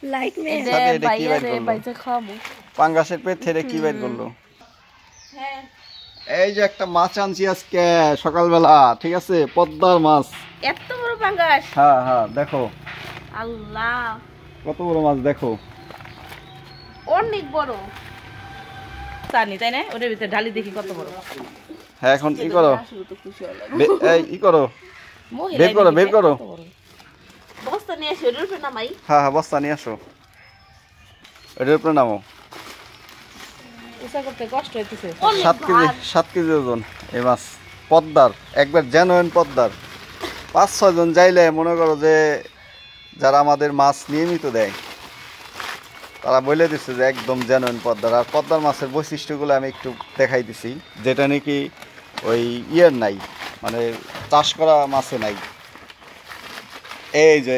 Light মে এটা কি বাইর করলো? বাইচে খাবো পাঙ্গাসের পেট থেকে কি বাইর করলো? হ্যাঁ এই যে একটা মাছ আনছি আজকে সকালবেলা, ঠিক আছে, পদ্মার মাছ। এত বড় পাঙ্গাস হ্যাঁ হ্যাঁ, দেখো আল্লাহ কত বড় মাছ, দেখো অনেক বড় জানি তাই না ওটার ভিতরে ঢালি দেখি কত বড় হ্যাঁ এখন ই করো, আসলে তো খুশি হলাম এই ই করো, বের করো বের করো। বস্তা নিয়ে এসে ওটার উপরে নামাই হ্যাঁ হ্যাঁ, বস্তা নিয়ে আসো, এটার উপরে নামো। উঁচা করতে কষ্ট হইতেছে 7 কেজি ওজন এই মাছ, পদ্মার, একবার জেনুইন পদ্মার। 5-6 জন যাইলে মনে করো যে যারা আমাদের মাছ নিয়মিত দেয় তারা বলে দিচ্ছে যে একদম জেনুইন পদ্মার। আর পদ্মার মাছের বৈশিষ্ট্যগুলো আমি একটু দেখাই দিছি, যেটা নাকি ওই ইয়ের নাই, মানে চাষ করা মাছে নাই। এই যে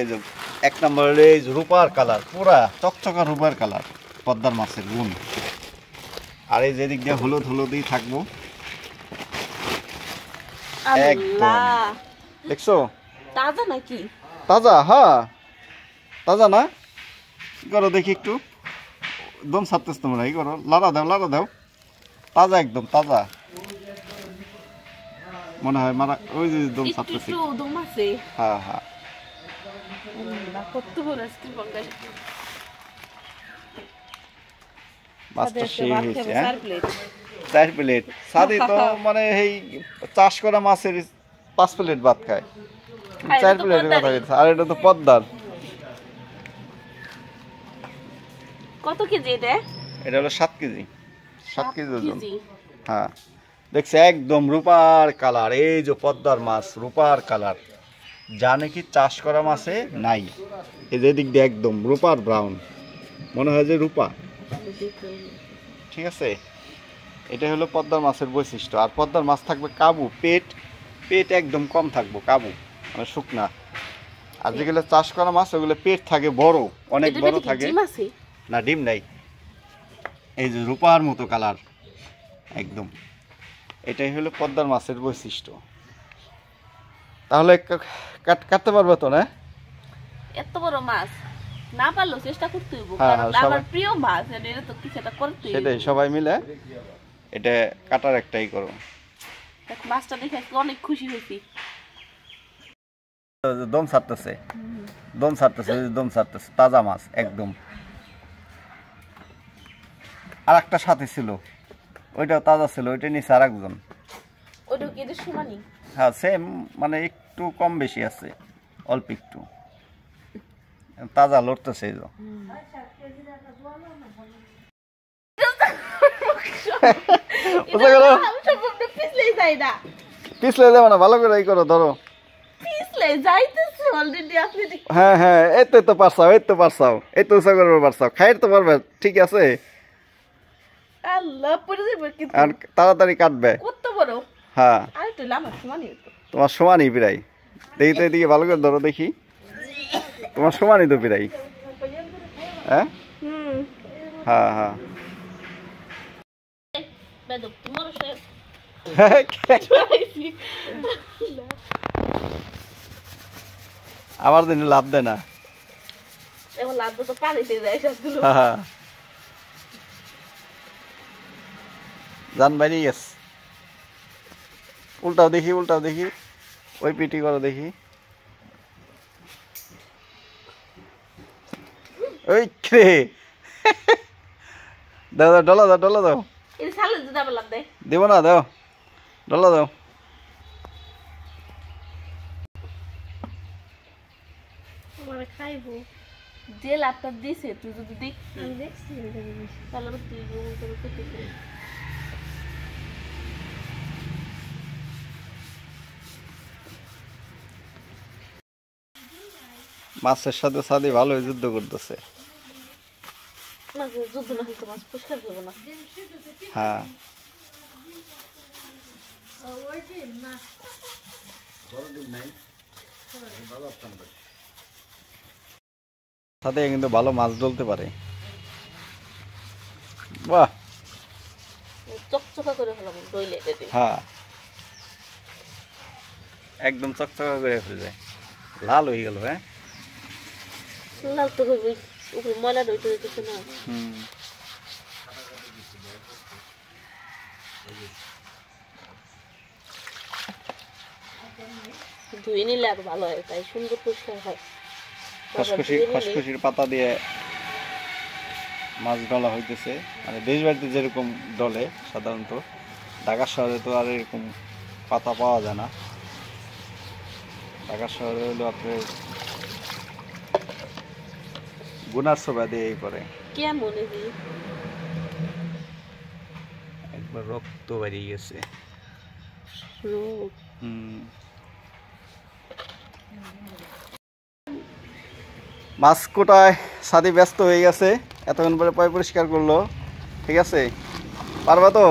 1 নম্বরের এই যে রূপার কালার, পুরা চকচকা রূপার কালার পদ্মার মাছের গুণ। আর এই যেদিক দিয়ে হলুদ হলুদই থাকবো একদম, দেখছো তাজা নাকি তাজা? হ্যাঁ তাজা না? কি করো দেখি একটু, দম ছাড়তেছ তোমরা, কি করো, লাড়া দাও, তাজা একদম তাজা মনে হয় মারা, ওই যে দম ছাড়তেছি। একটু দম আছে হ্যাঁ হ্যাঁ, কত বড় আজকে পাঙ্গাস মাছটা সেই হয়েছে। হ্যাঁ 4 প্লেট সাদি তো, মানে এই চাষ করা মাছের 5 প্লেট ভাত খায়, 4 প্লেটের কথা বলছে। আর এটা তো পদ্মার। কত কেজি এটা? এটা হলো 7 কেজি, 7 কেজি ওজন। হ্যাঁ দেখছে একদম রূপার কালার, এই যে পদ্মার মাছ রূপার কালার, যা নাকি চাষ করা মাছে নাই। এই যে দিক দিয়ে একদম রূপার ব্রাউন, মনে হয় যে রূপা। ঠিক আছে, এটা হলো পদ্মার মাছের বৈশিষ্ট্য। আর পদ্মার মাছ থাকবে কাবু, পেট একদম কম থাকবো, কাবু মানে শুকনা। আর যেগুলো চাষ করা মাছ ওগুলো পেট থাকে বড়, অনেক বড় থাকে। না ডিম নাই, এই যে রূপার মতো কালার একদম, এটাই হলো পদ্মার মাছের বৈশিষ্ট্য। তাহলে কাটতে পারবে তো না? এত বড় মাছ না পারলেও চেষ্টা করতে হইব, হ্যাঁ, কারণ সবাই- আমার প্রিয় মাছ, এটা তো কিছু একটা করতে হইব। সেটাই, সবাই মিলে এটা কাটার একটাই করো। দেখ মাছটা দেখে আজকে অনেক খুশি হয়েছি। দম ছাড়তেছে, দম ছাড়তেছে, তাজা মাছ একদম। আর একটা সাথে ছিল, ওইটাও তাজা ছিল, ওইটা নিচে আর একজন। ওটা কি এদের সমানই? হ্যাঁ সেম, মানে একটু কম বেশি আছে, অল্প একটু। তাজা লড়তেছে এই যে। পিছলেই যাই না, পিছলে দেবো না, ভালো করে এই করো, ধরো। পিছলে যাইতেছে অলরেডি। আপনি হ্যাঁ হ্যাঁ, এই তো পারছাও, এই তো উঁচা করবে পারছাও, খাইর তো পারবে, ঠিক আছে। আল্লাহ পড়ে যাবে কিন্তু, আর তাড়াতাড়ি কাটবে। কত বড়! হ্যাঁ আর একটু আমার সমানই হতো। তোমার সমানই প্রায়, দেখি তো এদিকে ভালো করে ধরো দেখি, তোমার সমানই তো প্রায়। হ্যাঁ হ্যাঁ হ্যাঁ, বেদব তোমার সে আমার দিনে লাভ দেয় না। এখন লাভ তো পানিতে যায় সবগুলো। হ্যাঁ জান বাইরে গেছে, উল্টাও দেখি, ওই পিটি করো দেখি, ওই রে দাও ডলা দাও। এই সালে দিতে পারলাম দে। দেবো না, দাও ডলা দাও। আমার খাইবো যে লাভটা দিছে, তুই যদি দেখছি তাহলে তুই মাছের সাথে সাথে ভালোই যুদ্ধ করতেছে। যুদ্ধ না হইতো মাছ পরিষ্কার করবো না। হ্যাঁ সাথে কিন্তু ভালো মাছ ধরতে পারে। বাহ, চকচকা করে ফেলাম দইলে এটা। হ্যাঁ একদম চকচকা করে ফেলে, লাল হয়ে গেল। হ্যাঁ লাল তো হইবই। উপরে ময়লা রইতে রইতেছে না। ধুয়ে নিলে আরো ভালো হয়, তাই সুন্দর পরিষ্কার হয়। খসখসির পাতা দিয়ে মাছ ডলা হইতেছে, মানে দেশ বাড়িতে যেরকম ডলে সাধারণত, ঢাকা শহরে তো আর এরকম পাতা পাওয়া যায় না। ঢাকা শহরে হলো আপনার গুনার সোবা দিয়ে করে কেমন একবার রক্ত বেরিয়ে গেছে। মাছ কোটায় সাদি ব্যস্ত হয়ে গেছে, এতক্ষণ পরে পয় পরিষ্কার করলো। ঠিক আছে, পারবা তো?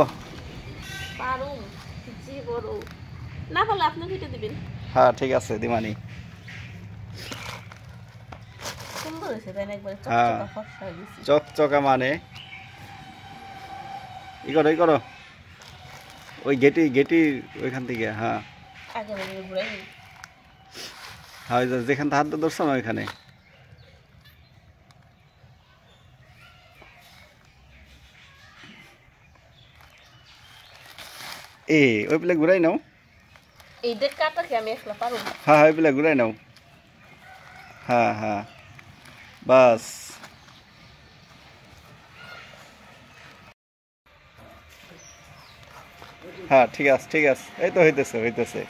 না পারলে আপনি কেটে দিবেন। হ্যাঁ ঠিক আছে, দিমানি। সুন্দর হয়েছে তাই না, একবারে চকচকা মানে ই করো ওই গেটি ওইখান থেকে। হ্যাঁ হ্যাঁ, যেখান থেকে হাত ধরছো না ওইখানে। ওই পেলে ঘুরাই নাও। এই দেখ কাটা কি আমি একলা পারবো? হ্যাঁ ওই পেলে ঘুরাই নাও। হ্যাঁ হ্যাঁ, বাস। হ্যাঁ ঠিক আছে, এই তো হইতেছে।